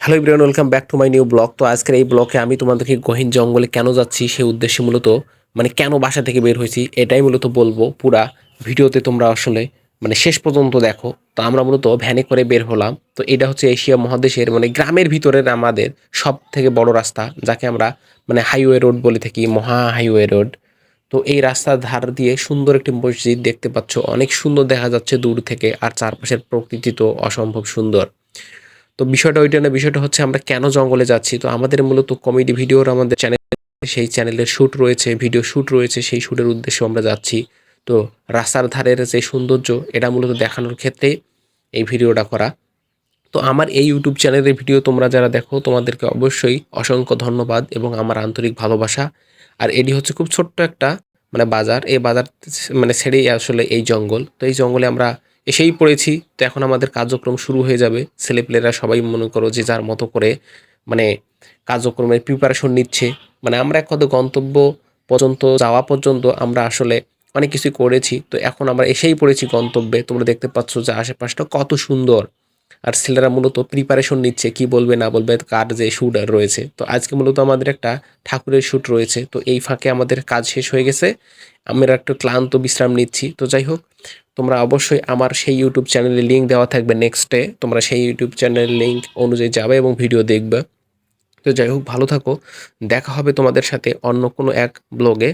Hello everyone, welcome back to my new blog. তো আজকের এই ব্লগে আমি তোমাদেরকে গহীন জঙ্গলে কেন যাচ্ছি সেই উদ্দেশ্যে মূলত কেন বাসা থেকে বের হয়েছি এটাই মূলত বলবো। পুরা ভিডিওতে তোমরা আসলে শেষ পর্যন্ত দেখো। তো আমরা মূলত ভ্যানে করে বের হলাম। তো এটা হচ্ছে এশিয়া মহাদেশের গ্রামের ভিতরের আমাদের সব থেকে বড় রাস্তা, যাকে আমরা হাইওয়ে রোড বলে থাকি, মহা হাইওয়ে রোড। তো এই রাস্তার ধার দিয়ে সুন্দর একটি মসজিদ দেখতে পাচ্ছ, অনেক সুন্দর দেখা যাচ্ছে দূর থেকে, আর চারপাশের প্রকৃতি তো অসম্ভব সুন্দর। তো বিষয়টা ওইটা না, বিষয়টা হচ্ছে আমরা কেন জঙ্গলে যাচ্ছি। তো আমাদের মূলত কমেডি ভিডিওর আমাদের চ্যানেল, সেই চ্যানেলের শ্যুট রয়েছে, ভিডিও শ্যুট রয়েছে, সেই শ্যুটের উদ্দেশ্যে আমরা যাচ্ছি। তো রাস্তার ধারের যে সৌন্দর্য, এটা মূলত দেখানোর ক্ষেত্রে এই ভিডিওটা করা। তো আমার এই ইউটিউব চ্যানেলের ভিডিও তোমরা যারা দেখো, তোমাদেরকে অবশ্যই অসংখ্য ধন্যবাদ এবং আমার আন্তরিক ভালোবাসা। আর এটি হচ্ছে খুব ছোট্ট একটা বাজার। এই বাজার ছেড়েই আসলে এই জঙ্গল। তো এই জঙ্গলে আমরা এসেই পড়েছি। তো এখন আমাদের কার্যক্রম শুরু হয়ে যাবে। ছেলেপেলেরা সবাই মনে করো যে যার মতো করে মানে কার্যক্রমের প্রিপারেশন নিচ্ছে। আমরা এক কথা গন্তব্য পর্যন্ত যাওয়া পর্যন্ত আমরা আসলে অনেক কিছুই করেছি। তো এখন আমরা এসেই পড়েছি গন্তব্যে। তোমরা দেখতে পাচ্ছ যে আশেপাশটা কত সুন্দর। আর ছেলেরা মূলত প্রিপারেশন নিচ্ছে কি বলবে না বলবে, কার যে শ্যুট রয়েছে। তো আজকে মূলত আমাদের একটা ঠাকুরের শ্যুট রয়েছে। তো এই ফাঁকে আমাদের কাজ শেষ হয়ে গেছে, আমরা একটু ক্লান্ত বিশ্রাম নিচ্ছি। তো যাই হোক, তোমরা অবশ্যই আমার সেই ইউটিউব চ্যানেলের লিঙ্ক দেওয়া থাকবে নেক্সটে, তোমরা সেই ইউটিউব চ্যানেলের লিঙ্ক অনুযায়ী যাবে এবং ভিডিও দেখবে। তো যাই হোক, ভালো থাকো, দেখা হবে তোমাদের সাথে অন্য কোনো এক ব্লগে।